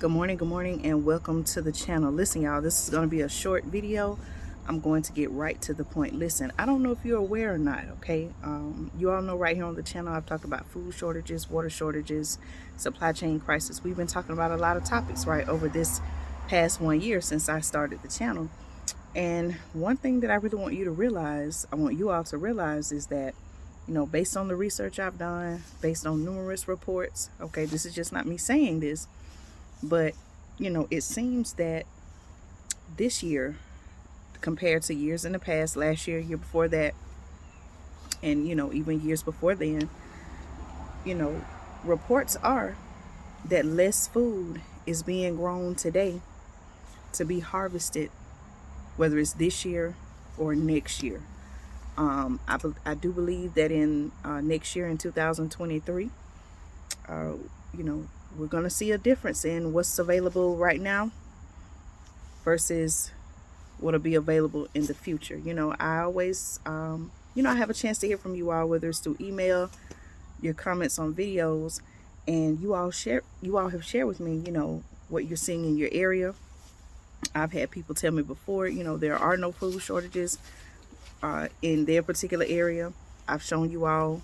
Good morning, and welcome to the channel. Listen, y'all, this is going to be a short video. I'm going to get right to the point. Listen, I don't know if you're aware or not, okay? You all know right here on the channel, I've talked about food shortages, water shortages, supply chain crisis. We've been talking about a lot of topics, right, over this past 1 year since I started the channel. And one thing that I really want you to realize, I want you all to realize, is that, you know, based on the research I've done, based on numerous reports, okay, this is just not me saying this, but, you know, it seems that this year, compared to years in the past, last year, year before that, and, you know, even years before then, you know, reports are that less food is being grown today to be harvested, whether it's this year or next year. I do believe that in next year, in 2023, you know, we're going to see a difference in what's available right now versus what'll be available in the future. You know, I always, you know, I have a chance to hear from you all, whether it's through email, your comments on videos, and you all have shared with me, you know, what you're seeing in your area. I've had people tell me before, you know, there are no food shortages in their particular area. I've shown you all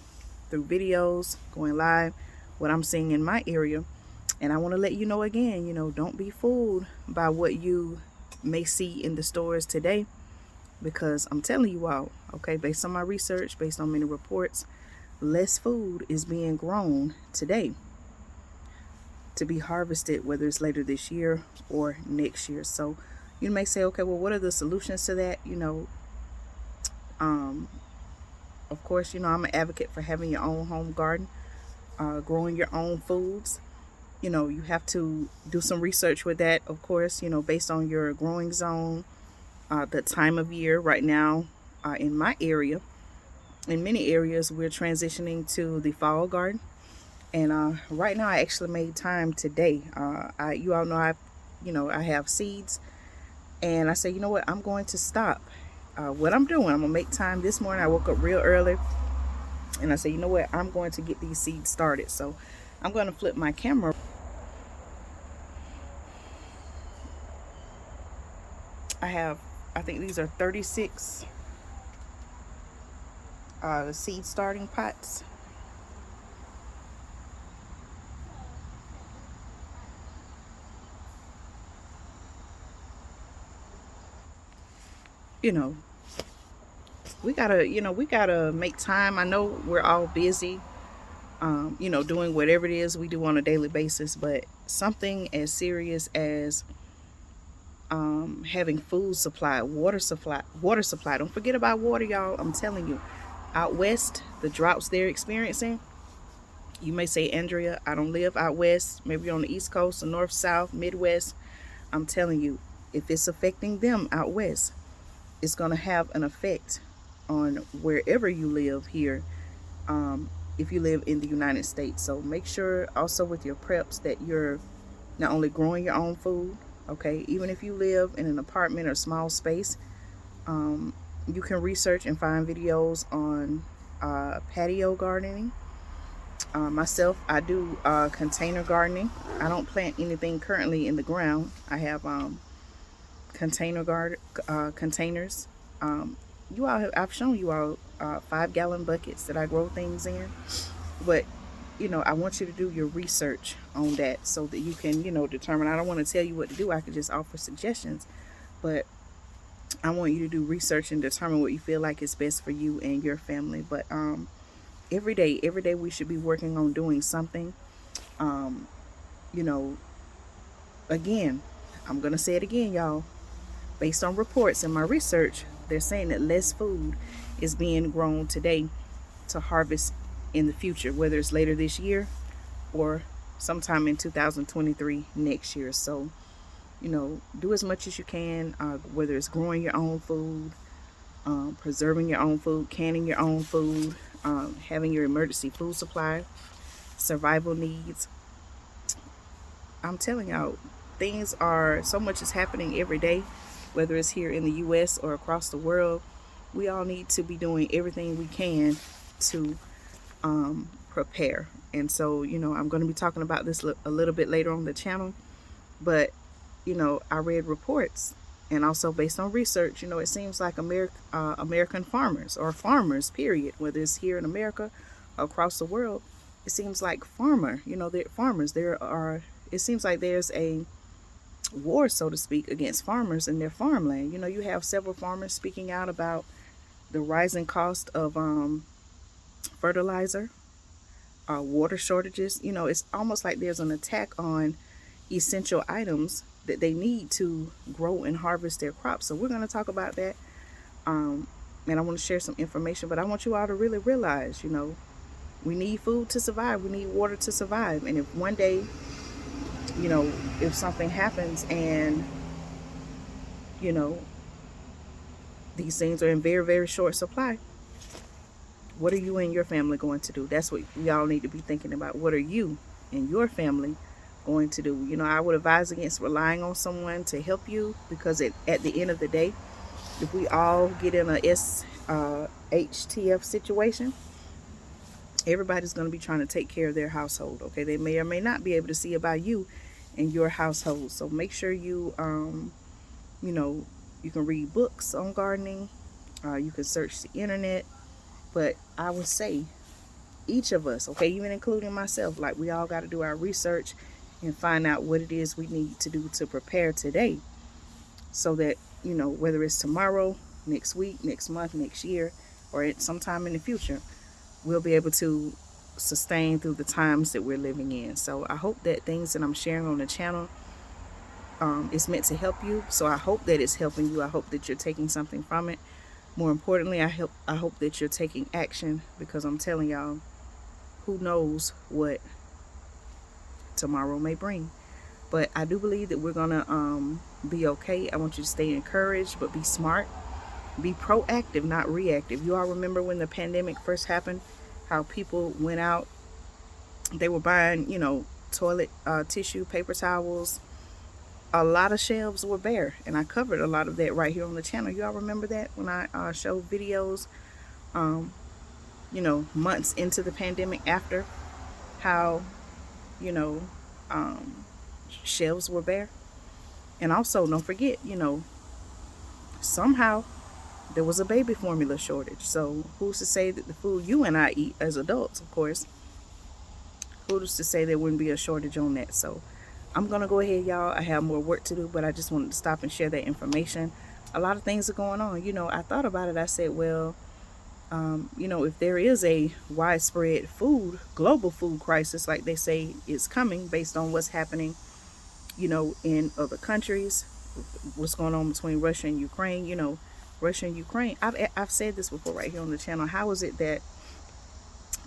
through videos, going live, what I'm seeing in my area. And I want to let you know again, you know, don't be fooled by what you may see in the stores today, because I'm telling you all, okay, based on my research, based on many reports, less food is being grown today to be harvested, whether it's later this year or next year. So you may say, okay, well, what are the solutions to that? You know, of course, you know, I'm an advocate for having your own home garden, growing your own foods. You know, you have to do some research with that, of course, you know, based on your growing zone, the time of year. Right now, in my area, in many areas, we're transitioning to the fall garden. And right now, I actually made time today. You all know I have seeds, and I said, you know what, I'm going to stop what I'm doing. I'm gonna make time this morning. I woke up real early, and I said, you know what, I'm going to get these seeds started. So I'm going to flip my camera. I think these are 36 seed starting pots. You know, we gotta make time. I know we're all busy, you know, doing whatever it is we do on a daily basis, but something as serious as having food supply, water supply. Don't forget about water, y'all. I'm telling you, out west, the droughts they're experiencing. You may say, Andrea, I don't live out west. Maybe you're on the East Coast, or North, South, Midwest. I'm telling you, if it's affecting them out west, it's going to have an effect on wherever you live here, if you live in the United States. So make sure also with your preps that you're not only growing your own food, okay, even if you live in an apartment or small space, you can research and find videos on patio gardening. Myself, I do container gardening. I don't plant anything currently in the ground. I have containers. I've shown you all 5-gallon buckets that I grow things in. But, you know, I want you to do your research on that so that you can, you know, determine. I don't want to tell you what to do. I could just offer suggestions, but I want you to do research and determine what you feel like is best for you and your family. But every day we should be working on doing something. You know, again, I'm gonna say it again, y'all. Based on reports and my research, they're saying that less food is being grown today to harvest in the future, whether it's later this year or sometime in 2023 next year. So, you know, do as much as you can, whether it's growing your own food, preserving your own food, canning your own food, having your emergency food supply, survival needs. I'm telling y'all, so much is happening every day, whether it's here in the U.S. or across the world. We all need to be doing everything we can to prepare. And so, you know, I'm going to be talking about this a little bit later on the channel. But, I read reports, and also based on research, it seems like American farmers, or farmers, period, whether it's here in America or across the world, it seems like they're farmers. It seems like there's a war, so to speak, against farmers and their farmland. You have several farmers speaking out about the rising cost of fertilizer, water shortages. It's almost like there's an attack on essential items that they need to grow and harvest their crops. So we're going to talk about that. And I want to share some information, but I want you all to really realize, we need food to survive. We need water to survive. And if one day, if something happens and, these things are in very, very short supply, what are you and your family going to do? That's what y'all need to be thinking about. What are you and your family going to do? I would advise against relying on someone to help you, because at the end of the day, if we all get in a HTF situation, everybody's going to be trying to take care of their household. Okay, they may or may not be able to see about you and your household. So make sure you you can read books on gardening. You can search the internet. But I would say each of us, okay, even including myself, like, we all got to do our research and find out what it is we need to do to prepare today, so that, whether it's tomorrow, next week, next month, next year, or at sometime in the future, we'll be able to sustain through the times that we're living in. So I hope that things that I'm sharing on the channel is meant to help you. So I hope that it's helping you. I hope that you're taking something from it. More importantly, I hope that you're taking action, because I'm telling y'all, who knows what tomorrow may bring. But I do believe that we're going to be okay. I want you to stay encouraged, but be smart. Be proactive, not reactive. You all remember when the pandemic first happened, how people went out, they were buying, toilet tissue, paper towels. A lot of shelves were bare, and I covered a lot of that right here on the channel. You all remember that when I showed videos, months into the pandemic, after, how, shelves were bare. And also, don't forget, somehow there was a baby formula shortage. So who's to say that the food you and I eat as adults, of course, who's to say there wouldn't be a shortage on that? So I'm going to go ahead, y'all. I have more work to do, but I just wanted to stop and share that information. A lot of things are going on. I thought about it. I said, well, if there is a widespread global food crisis, like they say is coming, based on what's happening, in other countries, what's going on between Russia and Ukraine, Russia and Ukraine. I've said this before right here on the channel. How is it that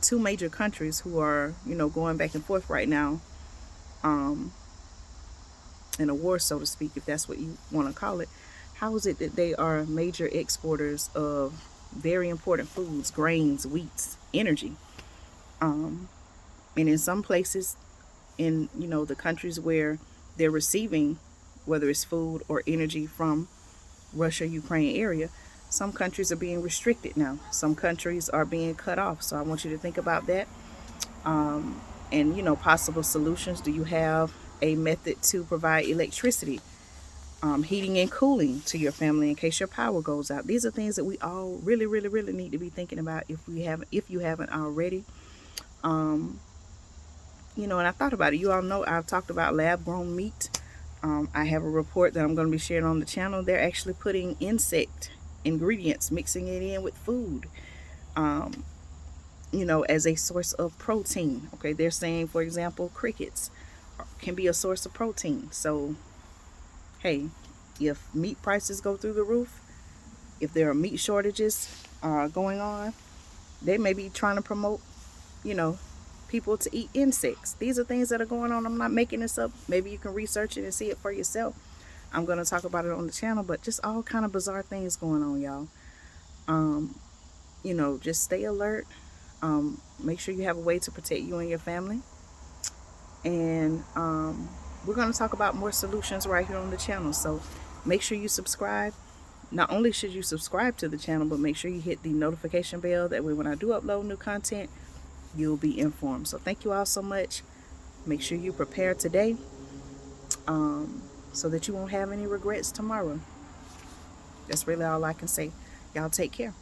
two major countries who are, going back and forth right now, in a war, so to speak, if that's what you want to call it, how is it that they are major exporters of very important foods, grains, wheats, energy? And in some places, in the countries where they're receiving, whether it's food or energy from Russia, Ukraine area, some countries are being restricted now. Some countries are being cut off. So I want you to think about that. And possible solutions. Do you have a method to provide electricity, heating and cooling to your family in case your power goes out? These are things that we all really, really, really need to be thinking about if you haven't already. And I thought about it. You all know I've talked about lab-grown meat. I have a report that I'm going to be sharing on the channel. They're actually putting insect ingredients, mixing it in with food, as a source of protein. Okay, they're saying, for example, crickets can be a source of protein. So, hey, if meat prices go through the roof, if there are meat shortages going on, they may be trying to promote, people to eat insects. These are things that are going on. I'm not making this up. Maybe you can research it and see it for yourself. I'm going to talk about it on the channel, but just all kind of bizarre things going on, y'all. Just stay alert. Make sure you have a way to protect you and your family. And we're going to talk about more solutions right here on the channel. So make sure you subscribe. Not only should you subscribe to the channel, but make sure you hit the notification bell. That way when I do upload new content, you'll be informed. So thank you all so much. Make sure you prepare today. so that you won't have any regrets tomorrow. That's really all I can say. Y'all take care.